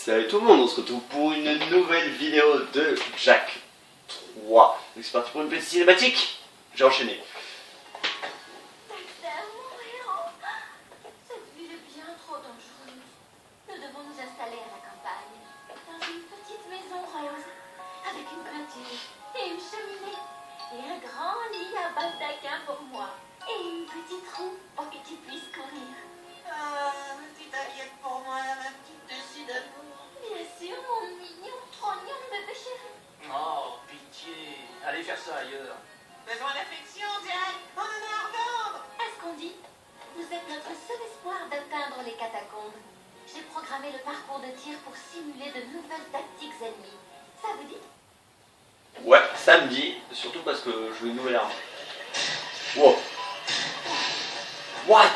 Salut tout le monde, on se retrouve pour une nouvelle vidéo de Jak 3. Donc c'est parti pour une petite cinématique. J'ai enchaîné. Mon héros, cette ville est bien trop dangereuse. Nous devons nous installer à la campagne, dans une petite maison rose, avec une peinture et une cheminée, et un grand lit à baldaquin pour moi, et une petite roue pour que tu puisses courir. Ah, tu t'inquiètes pour moi, ma petite dessus d'amour. Bien sûr, mon mignon, trognon bébé chéri. Oh, pitié. Allez faire ça ailleurs. Besoin d'affection, Jack. On en a à revendre. Est-ce qu'on dit? Vous êtes notre seul espoir d'atteindre les catacombes. J'ai programmé le parcours de tir pour simuler de nouvelles tactiques ennemies. Ça vous dit? Ouais, samedi, surtout parce que je veux une nouvelle arme. Wow. What?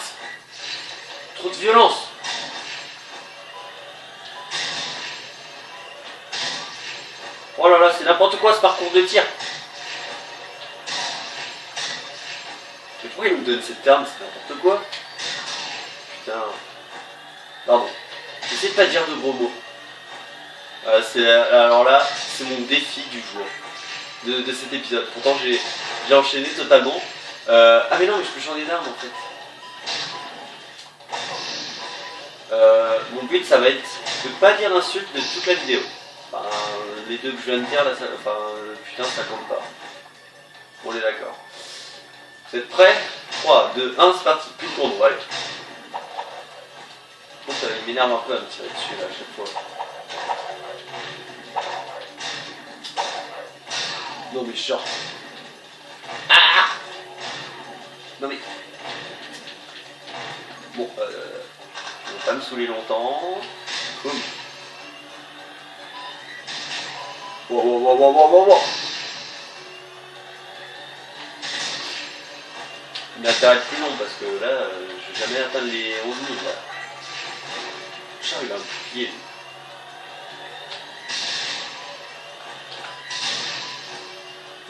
Trop de violence. Oh là là, c'est n'importe quoi ce parcours de tir. Mais pourquoi il me donne cette arme? C'est n'importe quoi. Putain. Pardon. J'essaie de pas dire de gros mots. Alors là, c'est mon défi du jour. De cet épisode. Pourtant j'ai enchaîné totalement. Ah mais non, mais je peux changer d'arme en fait. Mon but ça va être de pas dire d'insultes de toute la vidéo. Enfin, les deux que je viens de dire là, putain ça compte pas. On est d'accord. Vous êtes prêts? 3, 2, 1, c'est parti. Plus de tournoi, allez. Je trouve que ça m'énerve un peu à me tirer dessus là à chaque fois. Non mais short. Ah! Non mais. Bon, on va pas me saouler longtemps. Boum. Wow, wow, wow, wow, wow, wow. Il m'intéresse plus long parce que là, je vais jamais atteindre les 11 000 là. Putain, il a un bouclier lui.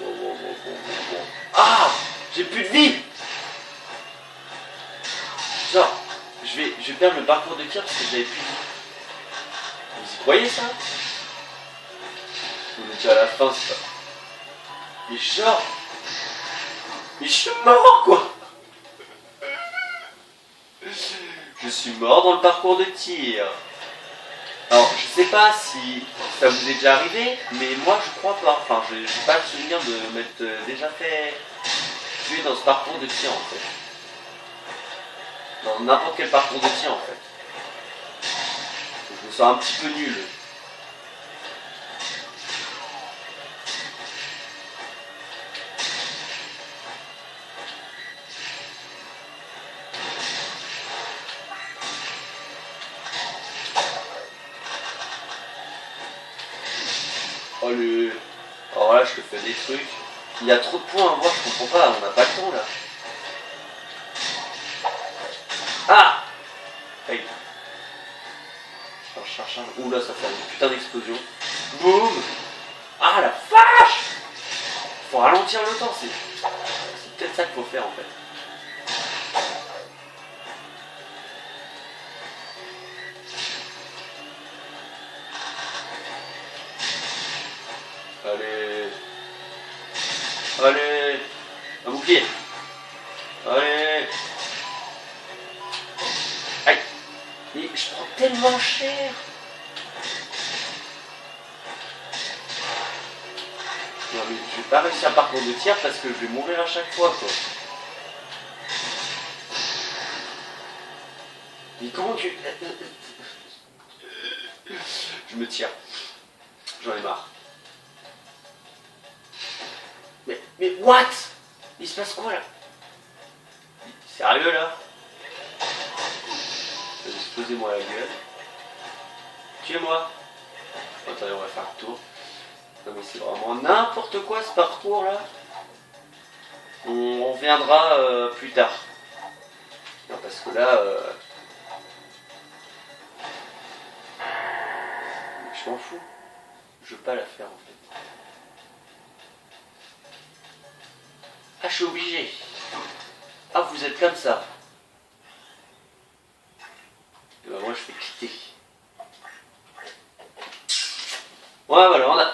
Wow, wow, wow, wow, wow, wow. Ah! J'ai plus de vie! Genre, je vais perdre le parcours de tir parce que j'avais plus de vie. Vous y croyez ça? On est déjà à la fin, c'est pas. Mais genre. Mais je suis mort quoi! Je suis mort dans le parcours de tir. Alors, je sais pas si ça vous est déjà arrivé, mais moi je crois pas. Enfin, j'ai pas le souvenir de m'être déjà fait tuer dans ce parcours de tir en fait. Dans n'importe quel parcours de tir en fait. Je me sens un petit peu nul. Allez. Alors là, je te fais des trucs. Il y a trop de points à voir, je comprends pas, on n'a pas le temps là. Ah! Hey. Charge. Ouh là, ça fait une putain d'explosion. Boum! Ah la vache! Faut ralentir le temps, c'est peut-être ça qu'il faut faire en fait. Allez, un bouclier. Allez. Aïe. Mais je prends tellement cher. Non mais je vais pas réussir un parcours de tir parce que je vais mourir à chaque fois quoi. Mais comment tu... Je me tire. J'en ai marre. Mais what? Il se passe quoi là? Sérieux là? Explosez-moi la gueule. Tuez-moi. Attendez, on va faire le tour. Non mais c'est vraiment n'importe quoi ce parcours là. On reviendra plus tard. Non parce que là... Je m'en fous. Je veux pas la faire en fait. Ah, je suis obligé. Ah, vous êtes comme ça. Et ben moi, je fais quitter. Ouais, voilà, on a...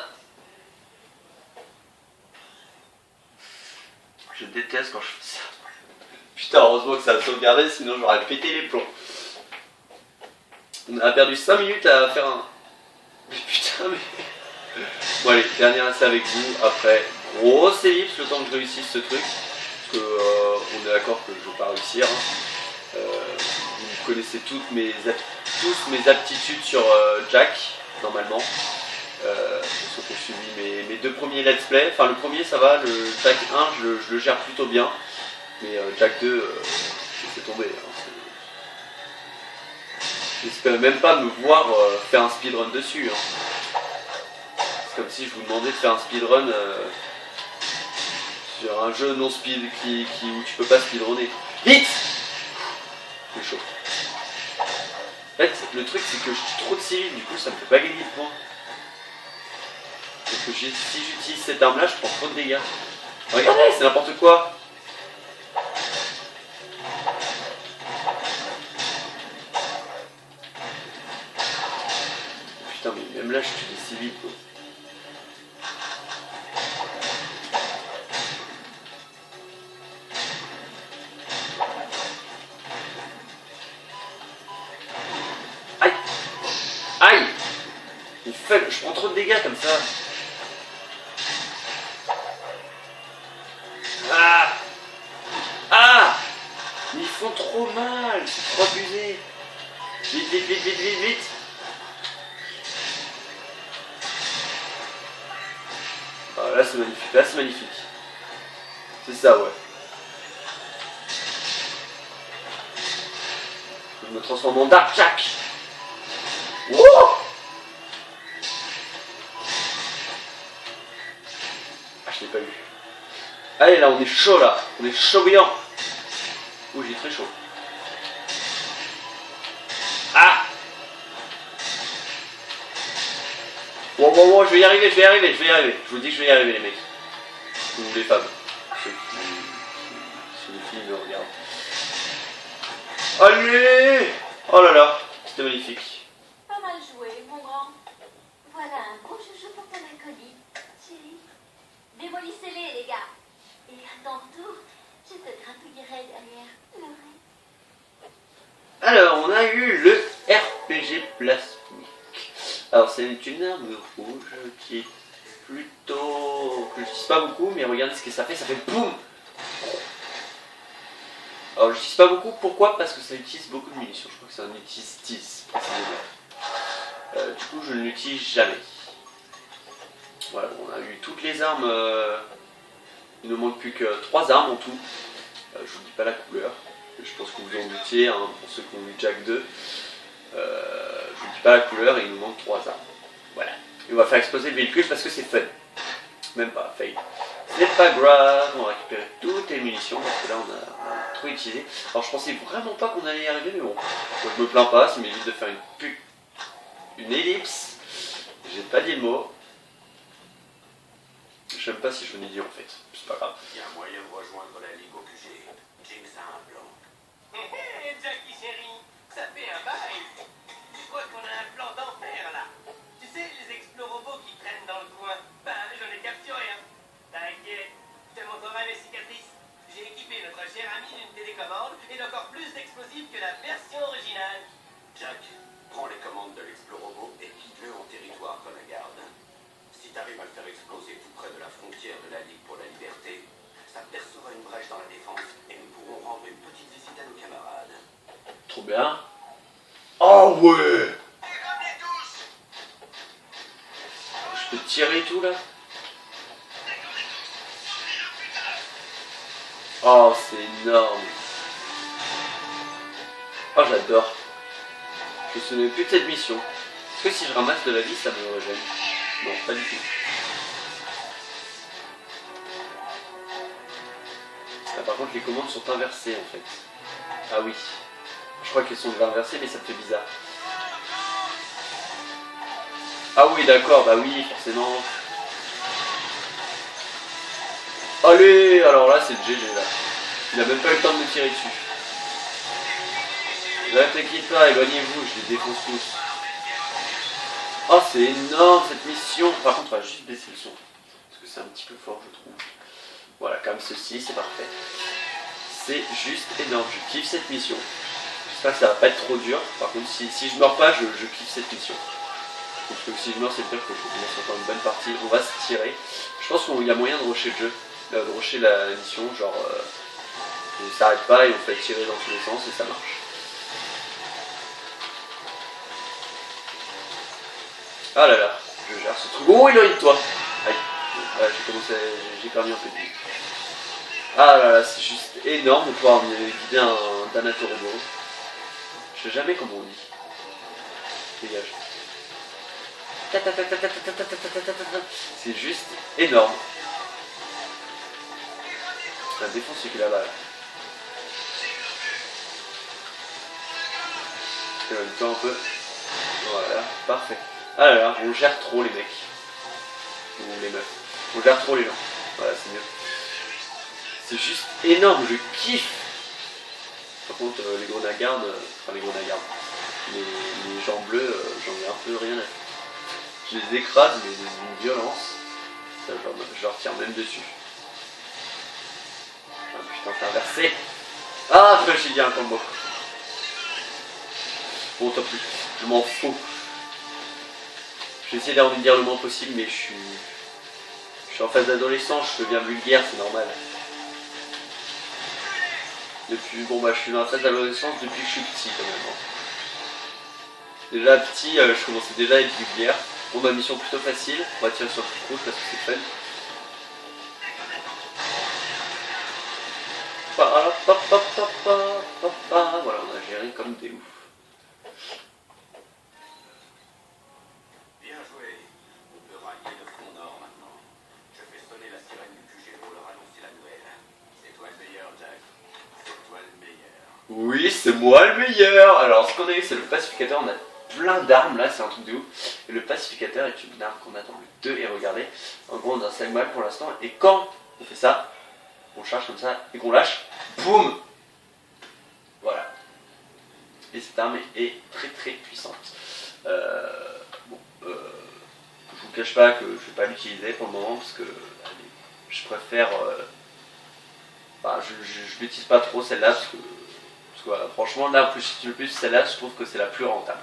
Je déteste quand je fais ça. Putain, heureusement que ça a sauvegardé, sinon j'aurais pété les plombs. On a perdu 5 minutes à faire un... Mais putain, mais... Bon allez, dernier essai avec vous, après grosse ellipse, le temps que je réussisse ce truc. Parce que on est d'accord que je ne vais pas réussir. Hein. Vous connaissez tous mes aptitudes sur Jack, normalement. Ceux qui ont suivi mes 2 premiers let's play. Enfin le premier ça va, le Jack 1 je le gère plutôt bien. Mais Jack 2, je fais tomber. Hein. J'espère même pas me voir faire un speedrun dessus. Hein. C'est comme si je vous demandais de faire un speedrun sur un jeu non speed où tu peux pas speedrunner. Vite! C'est chaud. En fait, le truc c'est que je tue trop de civils, du coup ça me fait pas gagner de points. Parce que si j'utilise cette arme là, je prends trop de dégâts. Regardez, c'est n'importe quoi! Putain, mais même là je tue des civils quoi. Aïe! Aïe! Je prends trop de dégâts comme ça. Ah! Ah! Mais ils font trop mal, c'est trop abusé. Vite, vite, vite, vite, vite, vite. Ah, là c'est magnifique, là c'est magnifique. C'est ça, ouais. Je me transforme en Dark Jack. Wouh! Ah, je l'ai pas eu. Allez, là, on est chaud, là. On est chaud bouillant. Ouh, j'ai très chaud. Ah! Wow, je vais y arriver, je vais y arriver, je vais y arriver. Je vous dis que je vais y arriver, les mecs. Ou les femmes. Ceux qui les filles me regardent. Allez! Oh là là, c'était magnifique. Pas mal joué, mon grand. Voilà un beau chouchou pour ton acolyte, chérie. Démolissez-les, les gars. Et à ton retour, je te gratouillerai derrière l'oreille. Alors, on a eu le RPG plasmique. Alors, c'est une arme rouge qui est plutôt... que je n'utilise pas beaucoup, mais regardez ce que ça fait BOUM! Alors, je n'utilise pas beaucoup, pourquoi? Parce que ça utilise beaucoup de munitions. Je crois que ça en utilise 10, précisément. Du coup, je ne l'utilise jamais. Voilà, on a eu toutes les armes. Il ne manque plus que 3 armes en tout. Je ne vous dis pas la couleur. Je pense que vous en doutiez, hein, pour ceux qui ont eu Jack 2. Je ne vous dis pas la couleur et il nous manque 3 armes. Voilà. Et on va faire exploser le véhicule parce que c'est fun. Même pas, fail. C'est pas grave, on va récupérer toutes les munitions parce que là on a trop utilisé. Alors je pensais vraiment pas qu'on allait y arriver, mais bon. Donc, je me plains pas, ça m'évite de faire une ellipse. J'ai pas dit le mot. Je sais même pas si je venais dire en fait. C'est pas grave. Il y a un moyen de rejoindre la Ligue au QG. James a un plan. Hé hé, Jackie chérie, ça fait un bail. Je crois qu'on a un plan d'enfer là. Tu sais, les explorobots qui traînent dans le coin, ben j'en ai capturé un. T'inquiète, je te montrerai mes cicatrices. J'ai équipé notre cher ami d'une télécommande et d'encore plus d'explosifs que la version originale. Jack, prends les commandes de l'explorobot et quitte-le en territoire renegade. Si t'arrives à le faire exploser tout près de la frontière de la Ligue pour la Liberté, ça percera une brèche dans la défense et nous pourrons rendre une petite visite à nos camarades. Trop bien. Oh ouais! Dégommez tous. Je peux tirer et tout là? Oh, c'est énorme. Oh, j'adore. Je me souviens plus de cette mission. Est-ce que si je ramasse de la vie, ça me régène? Non, pas du tout. Ah, par contre, les commandes sont inversées en fait. Ah oui. Je crois qu'elles sont inversées, mais ça fait bizarre. Ah oui, d'accord, bah oui, forcément. Allez, alors là, c'est le GG là. Il a même pas eu le temps de me tirer dessus. Là, t'inquiète pas, éloignez-vous, je les défonce tous. Oh, c'est énorme cette mission. Par contre, on va juste baisser le son. Parce que c'est un petit peu fort, je trouve. Voilà, comme ceci, c'est parfait. C'est juste énorme. Je kiffe cette mission. J'espère que ça va pas être trop dur. Par contre, si je meurs pas, je kiffe cette mission. Parce que si je meurs, c'est dire que je commence encore une bonne partie. On va se tirer. Je pense qu'il y a moyen de rusher le jeu. De rusher la mission. Genre, on s'arrête pas et on fait tirer dans tous les sens et ça marche. Ah là là, je gère ce truc. Oh, éloigne-toi. Aïe. Ah, j'ai perdu un peu de vie. Ah là là, c'est juste énorme de pouvoir guider un Thanato-robot. Je sais jamais comment on dit. Dégage. C'est juste énorme. La défense c'est qu'il là-bas. Et en même temps un peu. Voilà, parfait. Ah là là, on gère trop les mecs. Ou les meufs. On gère trop les gens. Voilà, c'est mieux. C'est juste énorme, je kiffe. Par contre, les grenagardes, enfin les grenagardes, les gens bleus, j'en ai un peu rien à faire. Je les écrase, mais d'une violence. Ça, je leur tire même dessus. Ah putain, c'est inversé. Ah, j'ai dit un combo. Bon, tant pis, je m'en fous. J'ai essayé d'en dire le moins possible, mais je suis en phase d'adolescence, je deviens vulgaire, c'est normal. Depuis, bon bah je suis dans la phase d'adolescence depuis que je suis petit quand même. Déjà petit, je commençais déjà à être vulgaire. Bon ma mission plutôt facile, on va tirer sur le truc rouge parce que c'est fun. Voilà, on a géré comme des oufs. Bien joué. On peut rallier le front nord maintenant. Je fais sonner la sirène du QG pour leur annoncer la nouvelle. C'est toi le meilleur, Jack. C'est toi le meilleur. Oui, c'est moi le meilleur. Alors ce qu'on a eu c'est le pacificateur, on a plein d'armes là, c'est un truc de ouf. Et le pacificateur est une arme qu'on a dans le 2 et regardez, en gros on a un segmal pour l'instant et quand on fait ça, on charge comme ça et qu'on lâche, boum. Voilà. Et cette arme est très très puissante. Bon, je vous cache pas que je vais pas l'utiliser pour le moment parce que allez, je préfère... Enfin, je l'utilise pas trop celle-là parce que voilà, franchement là le plus celle-là je trouve que c'est la plus rentable.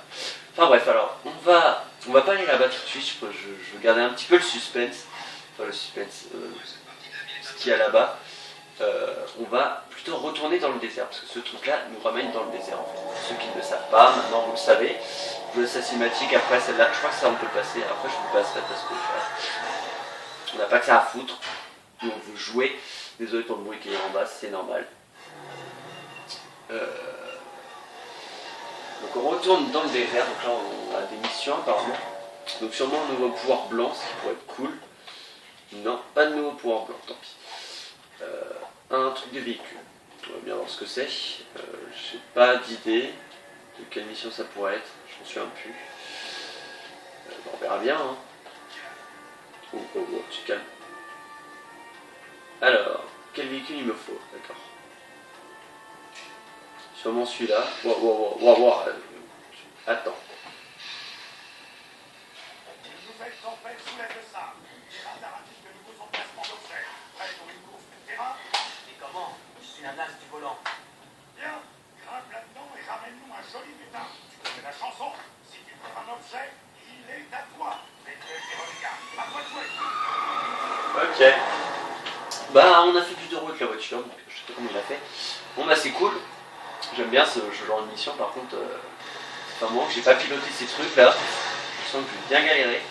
Enfin bref, alors on va pas aller là-bas tout de suite, je veux garder un petit peu le suspense. Enfin le suspense, ce qu'il y a là-bas. On va plutôt retourner dans le désert parce que ce truc là nous ramène dans le désert en fait. Ceux qui ne le savent pas, maintenant vous le savez. Je laisse la cinématique après celle-là, je crois que ça on peut le passer, après je vous le passerai parce que voilà, on n'a pas que ça à foutre, nous on veut jouer. Désolé pour le bruit qui est en bas, c'est normal. Donc on retourne dans le désert, donc là on a des missions apparemment. Donc sûrement un nouveau pouvoir blanc, ce qui pourrait être cool. Non, pas de nouveau pouvoir blanc, tant pis. Un truc de véhicule. On va bien voir ce que c'est. J'ai pas d'idée de quelle mission ça pourrait être. Je m'en souviens plus. On verra bien. Hein. Oh, tu te calmes. Alors, quel véhicule il me faut? D'accord. Sûrement celui-là. Wow. Attends. Une nouvelle tempête soulève le sable. Les radars indiquent de nouveaux emplacements d'objets. Prêt pour une course tout terrain? Et comment? Je suis un as du volant. Bien, grimpe là-dedans et ramène-nous un joli butin. Tu connais la chanson? Si tu trouves un objet, il est à toi. Fais-le, Véronica. À toi de jouer. Ok. Bah on a fait plus de route la voiture, donc je sais pas comment il a fait. Bon bah c'est cool. J'aime bien ce genre de mission, par contre, c'est un moment que j'ai pas piloté ces trucs là. Je sens que je vais bien galérer.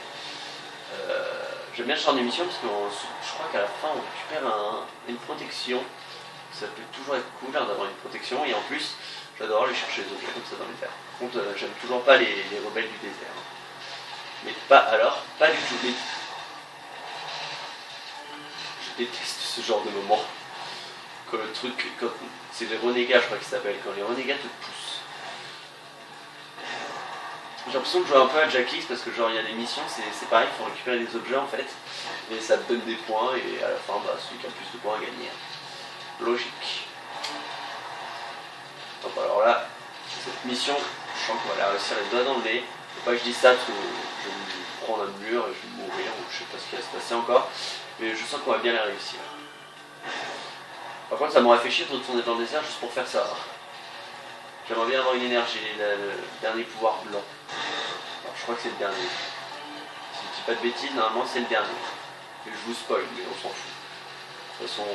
J'aime bien ce genre d'émission parce que je crois qu'à la fin on récupère une protection. Ça peut toujours être cool hein, d'avoir une protection et en plus j'adore aller chercher les objets comme ça dans les terres. Par contre j'aime toujours pas les rebelles du désert. Mais pas du tout. Mais... Je déteste ce genre de moment. Quand le truc, c'est les renégats je crois qu'ils s'appellent, quand les renégats te poussent. J'ai l'impression de jouer un peu à Jack X parce que genre il y a des missions, c'est pareil, il faut récupérer des objets en fait, et ça te donne des points et à la fin bah, celui qui a le plus de points à gagner. Logique. Donc alors là, cette mission, je sens qu'on va la réussir les doigts dans le nez. Faut pas que je dise ça parce que Je vais me prendre un mur et je vais mourir, ou je sais pas ce qui va se passer encore. Mais je sens qu'on va bien les réussir. Par contre, ça m'aurait fait chier de retourner dans le désert juste pour faire ça. J'aimerais bien avoir une énergie, le dernier pouvoir blanc. Alors, je crois que c'est le dernier. Si je dis pas de bêtises, normalement c'est le dernier. Et je vous spoil, mais on s'en fout. De toute façon,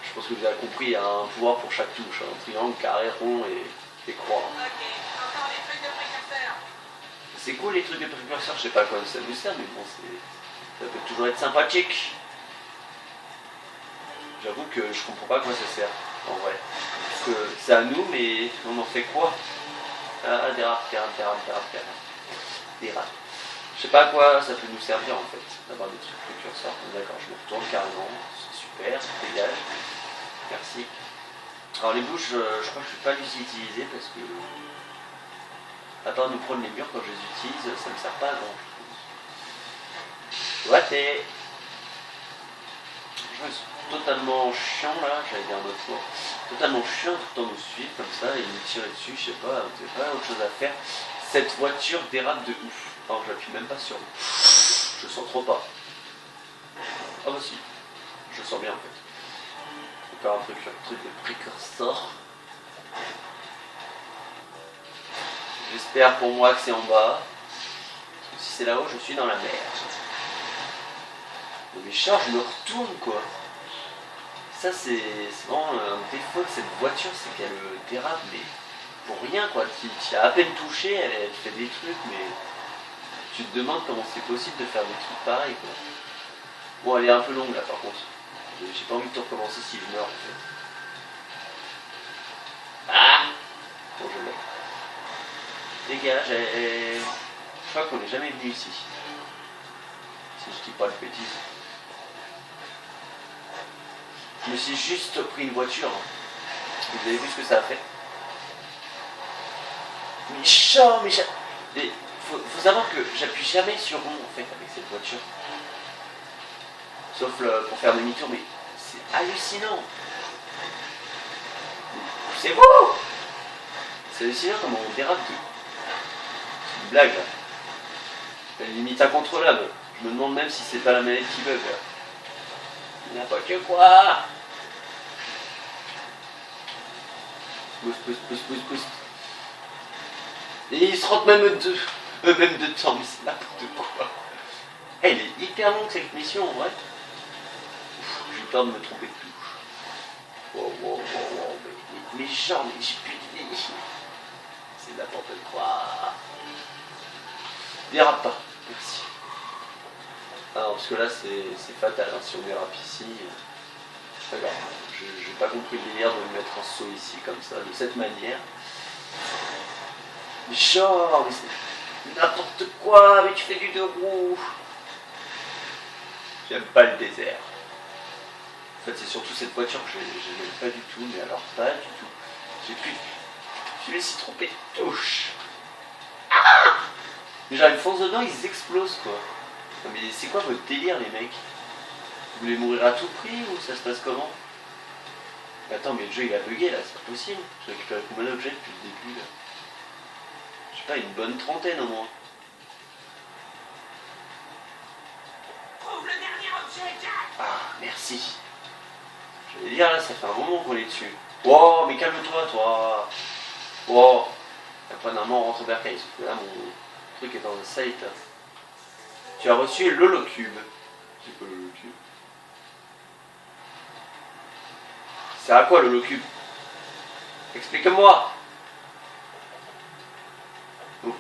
je pense que vous avez compris, il y a un pouvoir pour chaque touche. Un triangle, carré, rond et croix. Ok, encore des trucs de précurseurs. C'est cool les trucs de précurseurs, je sais pas à quoi ça nous sert, mais bon, ça peut toujours être sympathique. J'avoue que je comprends pas à quoi ça sert, en vrai. Parce que c'est à nous, mais on en fait quoi? Ah, des rats. Des rats. Je sais pas à quoi ça peut nous servir en fait, d'avoir des trucs précurseurs. D'accord, je me retourne carrément, c'est super, ça dégage. Merci. Alors les bouches, je crois que je vais pas les utiliser parce que... À part nous prendre les murs quand je les utilise, ça me sert pas à grand chose. Doigté. Je suis totalement chiant là, j'allais dire un autre mot. Totalement chiant tout le temps nous suivre comme ça et nous tirer dessus, je sais pas, vous n'avez pas autre chose à faire. Cette voiture dérape de ouf. Alors j'appuie même pas sur lui. Je sens trop pas. Ah bah si. Je sens bien en fait. Encore un truc de précurseur. J'espère pour moi que c'est en bas. Si c'est là-haut, je suis dans la merde. Mais charge, je me retourne quoi. Ça c'est vraiment un défaut de cette voiture, c'est qu'elle dérape mais pour rien quoi. Tu l'as à peine touché, elle fait des trucs mais tu te demandes comment c'est possible de faire des trucs pareils quoi. Bon elle est un peu longue là par contre. J'ai pas envie de tout recommencer si je meurs en fait. Ah bon je l'ai. Dégage, je crois qu'on n'est jamais venu ici. Si je dis pas de bêtises. Je me suis juste pris une voiture. Vous avez vu ce que ça a fait? Méchant, méchant. Mais faut savoir que j'appuie jamais sur rond en fait avec cette voiture. Sauf pour faire demi-tour, mais c'est hallucinant. C'est beau. C'est hallucinant comment on dérape de... C'est une blague là. Elle est limite incontrôlable. Je me demande même si c'est pas la manette qui bug là. N'importe quoi. Pousse. Et ils se rendent même eux-mêmes dedans, mais c'est n'importe quoi. Elle est hyper longue cette mission en vrai. J'ai peur de me tromper de touche. Wow, mais genre, mais j'ai plus de vie. C'est n'importe quoi. Dérape pas, merci. Alors parce que là c'est fatal, hein. Si on dérape ici, c'est pas grave. J'ai pas compris le délire de me mettre en saut ici comme ça, de cette manière. Mais genre, mais c'est n'importe quoi, mais tu fais du deux roues. J'aime pas le désert. En fait c'est surtout cette voiture que j'aime pas du tout, mais alors pas du tout. Je me suis trompé de touche. Ah, mais genre ils foncent dedans, ils explosent quoi. Non, mais c'est quoi votre délire les mecs? Vous voulez mourir à tout prix ou ça se passe comment? Attends mais le jeu il a bugué là, c'est pas possible. J'ai récupéré combien d'objets depuis le début là? Je sais pas, une bonne trentaine au moins. Trouve le dernier objet, Jack. Ah merci. Je vais dire là, ça fait un moment qu'on est dessus. Wow, mais calme-toi toi. Wow. Après normalement on rentre vers Berkay, sauf que là mon truc est dans un site. Tu as reçu l'holocube. C'est quoi l'holocube? C'est à quoi l'holocube? Explique-moi. Ouf.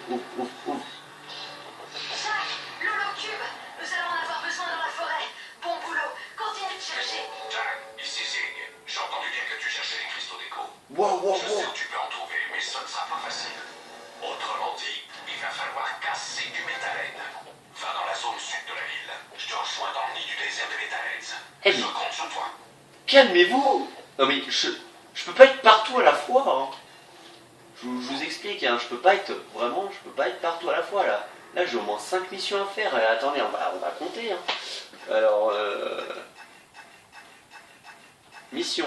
Jack, l'holocube, nous allons en avoir besoin dans la forêt. Bon boulot, continue de chercher. Jack, ici Zing. J'ai entendu dire que tu cherchais les cristaux d'écho. Wow. Je sais que tu peux en trouver, mais ce ne sera pas facile. Autrement dit, il va falloir casser du métalène. Va dans la zone sud de la ville. Je te rejoins dans le nid du désert des métalènes. Eh Je bien, compte sur toi. calmez-vous. Non mais je peux pas être partout à la fois. Hein. Je vous explique, hein, je peux pas être partout à la fois là. Là j'ai au moins 5 missions à faire. Attendez, on va compter. Hein. Alors, mission.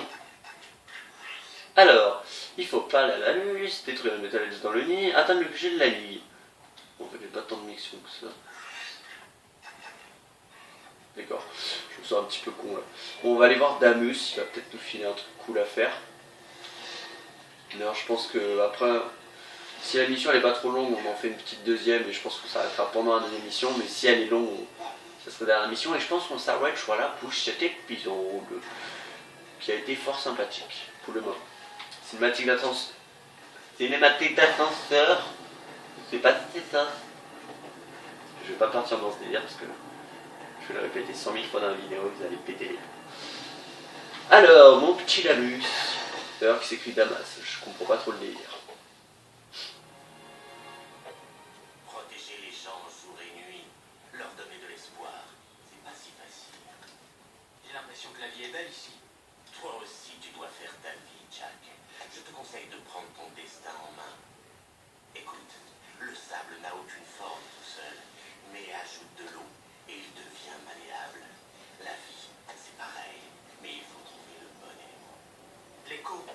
Alors, il faut pas la luce, détruire le métal dans le nid, atteindre le QG de la nuit. En fait, j'ai pas tant de missions que ça. D'accord, je me sens un petit peu con là. Bon, on va aller voir Damus, il va peut-être nous filer un truc cool à faire. D'ailleurs, je pense que après, si la mission elle est pas trop longue, on en fait une petite deuxième et je pense qu'on s'arrêtera pendant la deuxième mission. Mais si elle est longue, ça sera derrière la mission et je pense qu'on s'arrête, voilà, pour cet épisode qui a été fort sympathique pour le moment. Cinématique d'ascenseur. Cinématique d'ascenseur. Je sais pas si c'est ça. Je vais pas partir dans ce délire parce que je vais le répéter 100 000 fois dans la vidéo, vous allez péter les plombs. Alors, mon petit Damus. D'ailleurs, qui s'écrit Damas, je comprends pas trop le délire. Protéger les gens jour et nuit, leur donner de l'espoir, c'est pas si facile. J'ai l'impression que la vie est belle ici. Toi aussi, tu dois faire ta vie, Jack. Je te conseille de prendre ton destin en main. Écoute, le sable n'a aucune forme tout seul, mais ajoute de l'eau et il devient malléable. La vie, c'est pareil, mais il faut trouver le bon élément. L'écho.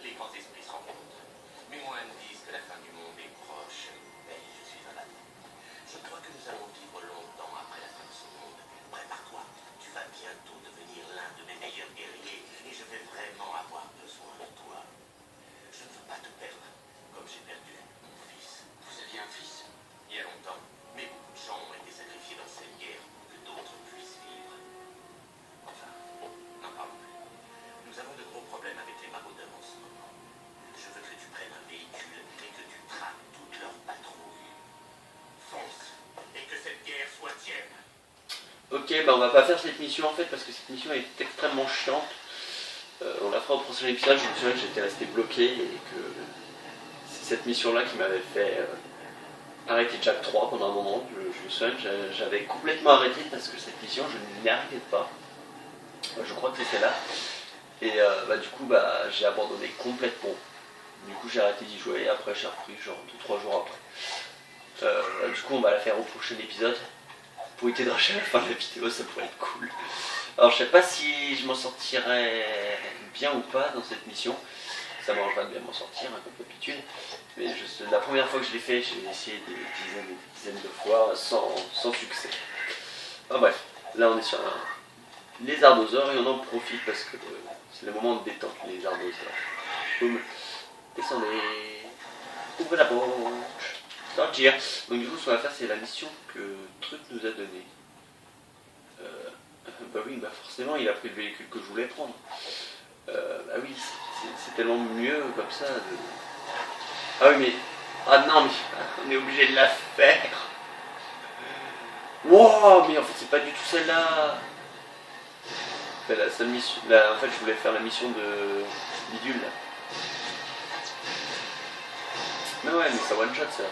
Les grands esprits se rencontrent. Mes moines disent que la fin du monde est proche, mais je suis un attente. Je crois que nous allons vivre longtemps après la fin de ce monde. Prépare-toi, tu vas bientôt devenir l'un de mes meilleurs guerriers et je vais vraiment avoir besoin de toi. Je ne veux pas te perdre, comme j'ai perdu mon fils. Vous aviez un fils? Il y a longtemps, mais beaucoup de gens ont été sacrifiés dans cette guerre pour que d'autres puissent vivre. Enfin, n'en parlons plus. Nous avons de gros problèmes avec les maraudeurs en ce moment. Je veux que tu prennes un véhicule et que tu traques toutes leurs patrouilles. Fonce, et que cette guerre soit tienne. Ok, bah on va pas faire cette mission en fait parce que cette mission est extrêmement chiante. On la fera au prochain épisode. Je me souviens que j'étais resté bloqué et que c'est cette mission là qui m'avait fait arrêter Jack 3 pendant un moment. Je me souviens que j'avais complètement arrêté parce que cette mission je n'y arrivais pas. Je crois que c'est celle-là. Et bah, du coup bah, j'ai abandonné complètement. Du coup j'ai arrêté d'y jouer et après j'ai repris genre 2-3 jours après. Du coup on va la faire au prochain épisode. Pour éviter de racher à la fin de la vidéo, ça pourrait être cool. Alors je sais pas si je m'en sortirai bien ou pas dans cette mission. Ça m'arrangera de bien m'en sortir, hein, comme d'habitude. Mais la première fois que je l'ai fait, j'ai essayé des dizaines de fois sans succès. Enfin bref, là on est sur les ardosaures et on en profite parce que c'est le moment de détente, les ardosaures. Boum, descendez, ouvrez la porte, sortir. Donc du coup ce qu'on va faire c'est la mission que Truc nous a donnée. Bah oui, bah forcément il a pris le véhicule que je voulais prendre. Bah oui, c'est tellement mieux comme ça. Ah oui mais... Ah non mais on est obligé de la faire. Wow, mais en fait c'est pas du tout celle-là. La seule mission... en fait je voulais faire la mission de bidule là. Mais ouais mais ça one shot ça.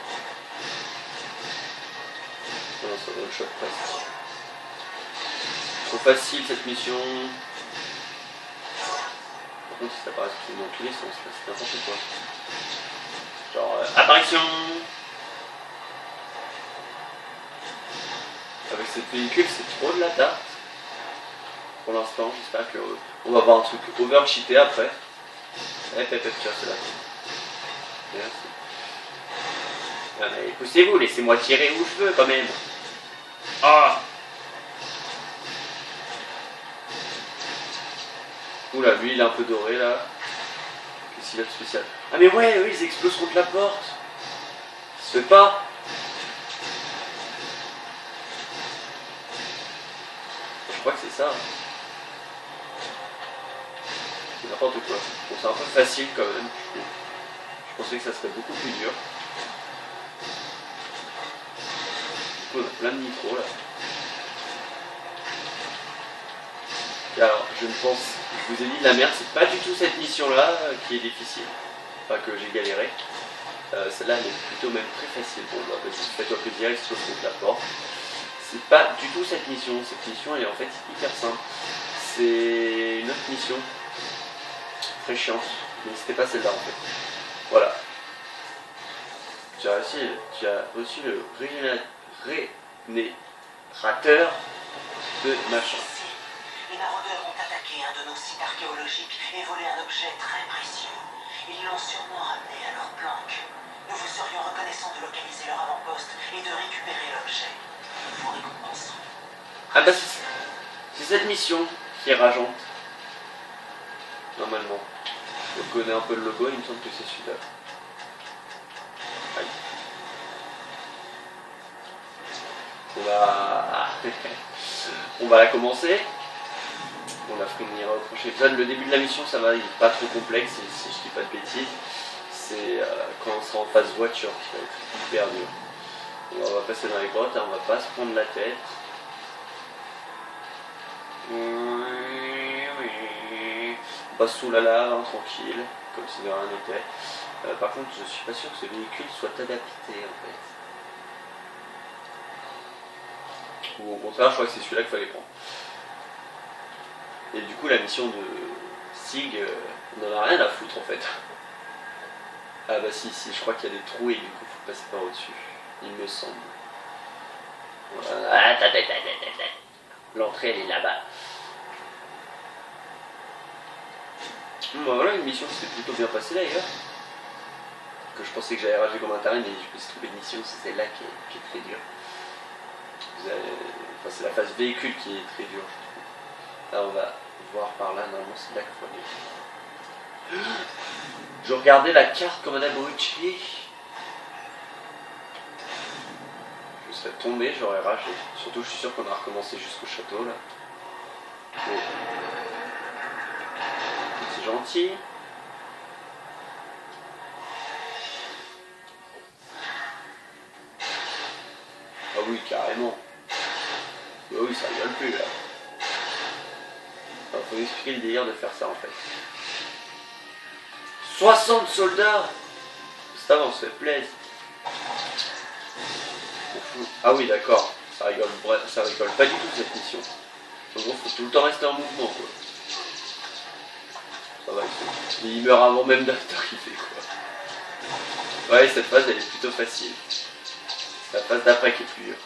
Non ça one shot presque. Trop facile cette mission. Par contre ça apparaît dans tous les sens là, c'est n'importe quoi. Genre apparition. Avec ce véhicule c'est trop de la tarte. Pour l'instant j'espère qu'on va avoir un truc over-cheaté après. Tiens c'est là. Merci. Ah, mais poussez-vous, laissez-moi tirer où je veux quand même. Ah. Oula, lui il est un peu doré là. Qu'est-ce qu'il a de spécial? Ah mais ouais, eux ils explosent contre la porte. Ça se fait pas. Je crois que c'est ça. C'est n'importe quoi. Bon, c'est un peu facile quand même. Je pensais que ça serait beaucoup plus dur. Du coup, on a plein de micros là. Et alors, je ne pense, je vous ai dit, la merde, c'est pas du tout cette mission-là qui est difficile. Enfin, que j'ai galéré. Celle-là, elle est plutôt même très facile. Bon, bah, vas-y, fais-toi plaisir, explose contre la porte. C'est pas du tout cette mission. Cette mission, elle est en fait hyper simple. C'est une autre mission. Très chiante. Mais c'était pas celle-là, en fait. Voilà. Tu as reçu le régénérateur de machin. Les maraudeurs ont attaqué un de nos sites archéologiques et volé un objet très précieux. Ils l'ont sûrement ramené à leur planque. nous vous serions reconnaissants de localiser leur avant-poste et de récupérer l'objet. Nous vous récompensons. Ah bah c'est cette mission qui est rageante. Normalement. On connaît un peu le logo, il me semble que c'est celui-là. Aïe. On va la commencer. On la finira au prochain épisode. Le début de la mission, ça va, il n'est pas trop complexe, si je dis pas de bêtises. C'est quand on sera en phase voiture qui va être hyper dur. On va passer dans les grottes, hein, on va pas se prendre la tête. On passe sous la lave, hein, tranquille, comme si de rien n'était. Par contre, je suis pas sûr que ce véhicule soit adapté en fait. Ou au contraire, je crois que c'est celui-là qu'il fallait prendre. Et du coup, la mission de Sig, on n'en a rien à foutre en fait. Ah bah si, je crois qu'il y a des trous et du coup, il faut passer par au-desdessus. Il me semble. Voilà. L'entrée, elle est là-bas. Bon, voilà, une mission qui s'est plutôt bien passée d'ailleurs. Que je pensais que j'allais rager comme un taré, mais je me suis trouvé une mission, c'est celle-là qui est très dure. Enfin, c'est la phase véhicule qui est très dure, je trouve. Là, on va voir par là, normalement c'est là qu'il faut aller. Je regardais la carte comme un abruti. Je serais tombé, j'aurais ragé. Surtout, je suis sûr qu'on a recommencé jusqu'au château là. Bon. C'est gentil. Ah oui, carrément. Bah oui, ça rigole plus là. Alors, faut expliquer le délire de faire ça en fait. 60 soldats. Ça va, on se fait plaisir. Ah oui, d'accord. Ça rigole pas du tout cette mission. En gros, faut tout le temps rester en mouvement quoi. Ça va, il meurt avant même d'arriver quoi. Ouais, cette phase elle est plutôt facile. C'est la phase d'après qui est plus dure.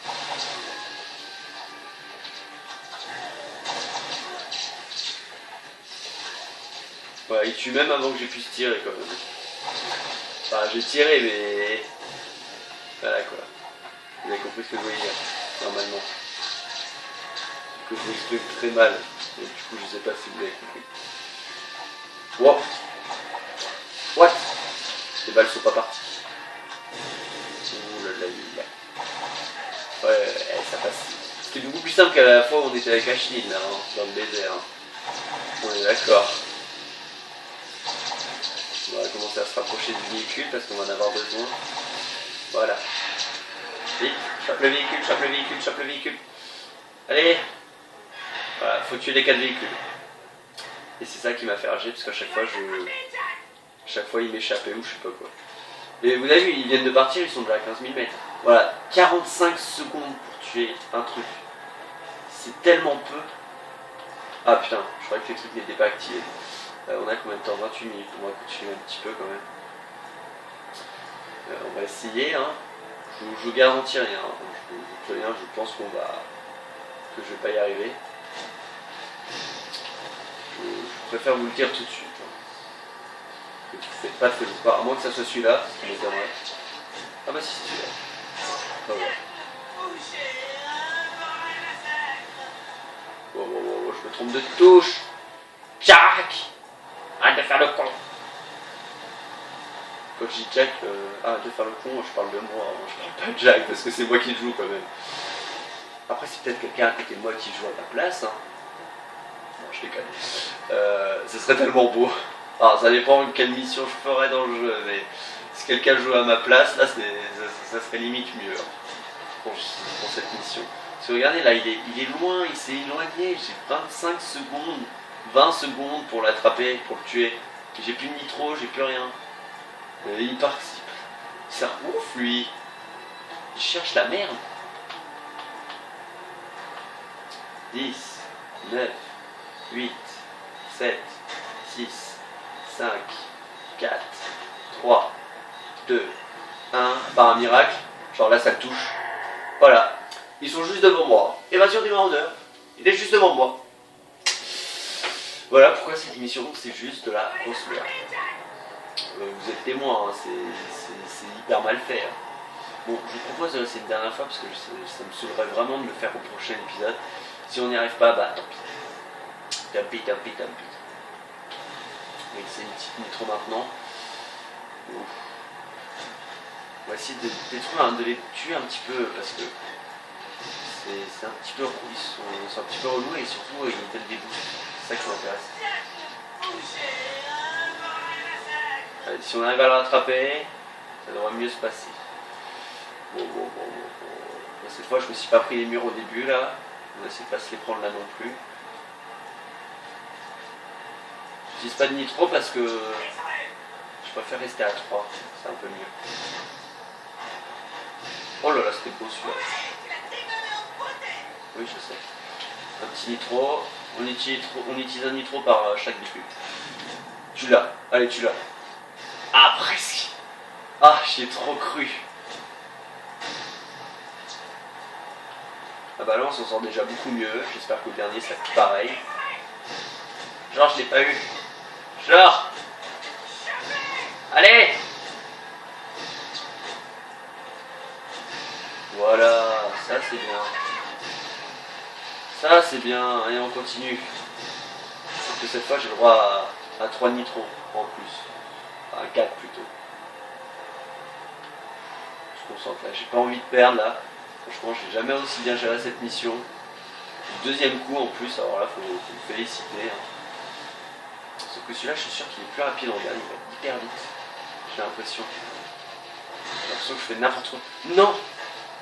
Ouais, il tue même avant que j'ai pu tirer quand même. Enfin, j'ai tiré mais... Voilà quoi. Vous avez compris ce que je voulais dire, normalement. Que je m'exprime très mal. Et du coup, je sais pas si vous avez compris. Wow. What? Les balles sont pas parties. Ouh là là là. Ouais, ça passe. C'était beaucoup plus simple qu'à la fois où on était avec Ashlyn, là, hein, dans le désert. On est d'accord. On va commencer à se rapprocher du véhicule parce qu'on va en avoir besoin. Voilà. Vite, chope le véhicule, chope le véhicule, chope le véhicule. Allez. Voilà, faut tuer les 4 véhicules. Et c'est ça qui m'a fait rager parce qu'à chaque fois il m'échappait ou je sais pas quoi. Et vous avez vu, ils viennent de partir, ils sont déjà à 15 000 mètres. Voilà, 45 secondes pour tuer un truc. C'est tellement peu. Ah putain, je croyais que les trucs n'étaient pas activés. On a combien de temps? 28 minutes, on va continuer un petit peu quand même. On va essayer, hein. Je vous garantis rien. Je pense que je vais pas y arriver. Je préfère vous le dire tout de suite. Hein. Vous faites pas de feu, à moins que ça soit celui-là, ce qui m'étonnerait. Ah bah si, c'est celui-là. Ah ouais. Oh, je me trompe de touche. Jack! Arrête de faire le con. Quand je dis Jack, arrête de faire le con, je parle de moi. Hein. Je parle pas de Jack parce que c'est moi qui joue quand même. Après, c'est peut-être quelqu'un à côté de moi qui joue à ma place. Hein. Non, je déconne. Ce serait tellement beau. Alors, ça dépend de quelle mission je ferais dans le jeu, mais si quelqu'un joue à ma place, là, ça serait limite mieux hein, pour cette mission. Parce que regardez, là, il est loin, il s'est éloigné. J'ai 25 secondes, 20 secondes pour l'attraper, pour le tuer. J'ai plus de nitro, j'ai plus rien. Il participe. C'est un ouf, lui. Il cherche la merde. 10, 9, 8, 7, 6, 5, 4, 3, 2, 1. Par un miracle, genre là ça touche. Voilà. Ils sont juste devant moi. Évasion des maraudeurs. Il est juste devant moi. Voilà pourquoi cette émission c'est juste de la grosse merde. vous êtes témoin, hein, c'est hyper mal fait. Hein. Bon, je vous propose, c'est une dernière fois parce que ça me saoulerait vraiment de le faire au prochain épisode. Si on n'y arrive pas, bah tant pis. Tant pis. Mais c'est une petite nitro maintenant. Ouf. On va essayer de détruire, de les tuer un petit peu parce que c'est un petit peu, ils sont un petit peu relous et surtout ils mettent des bouches. C'est ça qui m'intéresse. Allez, si on arrive à le rattraper, ça devrait mieux se passer. Bon. Cette fois, je me suis pas pris les murs au début là. On va essayer de pas se les prendre là non plus. J'utilise pas de nitro parce que je préfère rester à 3. C'est un peu mieux. Oh là là, c'était beau celui-là. Oui, je sais. Un petit nitro. On utilise un nitro par chaque début. Tu l'as. Allez, tu l'as. Ah, presque. Ah, j'y ai trop cru. Ah bah là, on s'en sort déjà beaucoup mieux. J'espère que le dernier, ça va être pareil. Genre, je l'ai pas eu. Genre. Allez. Voilà, ça c'est bien. Ça c'est bien, et on continue. Parce que cette fois j'ai le droit à 3 nitros en plus. À 4 plutôt. Je me concentre là, j'ai pas envie de perdre là. Franchement, j'ai jamais aussi bien géré cette mission. Du deuxième coup en plus, alors là faut me féliciter. Hein. Sauf que celui-là je suis sûr qu'il est plus rapide en gagne, il va être hyper vite. J'ai l'impression. J'ai l'impression que je fais n'importe quoi. Non!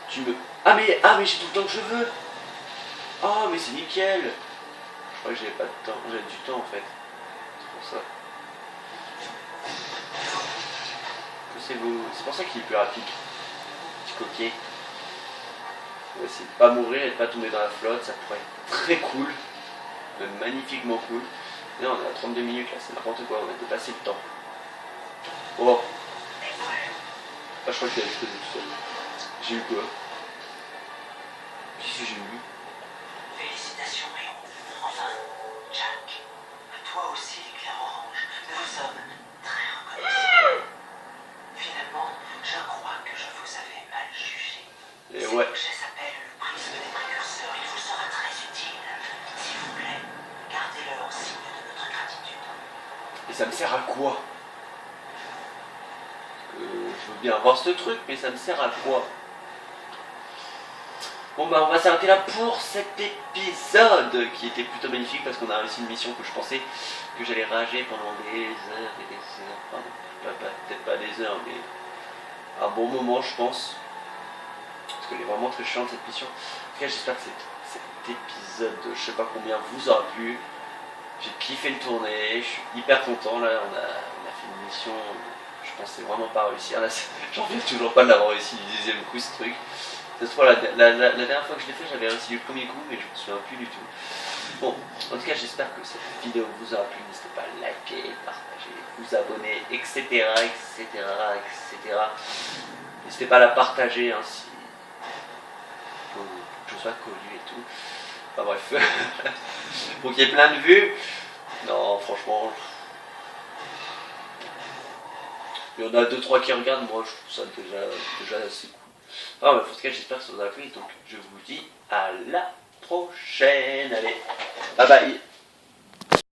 Tu me... Ah mais j'ai tout le temps que je veux. Oh mais c'est nickel. Je crois que j'avais pas de temps, j'avais du temps en fait. C'est pour ça. C'est pour ça qu'il est plus rapide. Petit coquet. On va essayer de pas mourir et de pas tomber dans la flotte, ça pourrait être très cool. Même magnifiquement cool. Mais non, on est à 32 minutes là, c'est n'importe quoi, on a dépassé le temps. Oh. Ah, je crois qu'il a explosé tout seul. J'ai eu quoi? Qu'est-ce que j'ai eu? Félicitations, héros. Enfin, Jack, toi aussi, l'éclair orange. Nous vous sommes très reconnaissants. Finalement, je crois que je vous avais mal jugé. Et Cet ouais. objet s'appelle le prisme des précurseurs. Il vous sera très utile. S'il vous plaît, gardez-le en signe de notre gratitude. Et ça me sert à quoi? Je veux bien avoir ce truc, mais ça me sert à quoi? Bon bah on va s'arrêter là pour cet épisode qui était plutôt magnifique parce qu'on a réussi une mission que je pensais que j'allais rager pendant des heures et des heures, pardon, peut-être pas des heures mais un bon moment je pense parce qu'elle est vraiment très chiante cette mission. En tout cas j'espère que cet épisode, je sais pas combien vous aura plu. J'ai kiffé le tourner, je suis hyper content là, on a fait une mission, je pensais vraiment pas réussir là, j'en reviens toujours pas de l'avoir réussi du deuxième coup ce truc. Cette fois, la dernière fois que je l'ai fait, j'avais réussi du premier coup, mais je me souviens plus du tout. Bon, en tout cas, j'espère que cette vidéo vous aura plu. N'hésitez pas à liker, partager, vous abonner, etc. N'hésitez pas à la partager, hein, si pour que je sois connu et tout. Enfin bref, pour qu'il y ait plein de vues. Non, franchement, il y en a 2-3 qui regardent, moi je trouve ça déjà assez cool. Ah, mais en tout cas, j'espère que ça vous a plu. Donc, je vous dis à la prochaine. Allez, bye bye.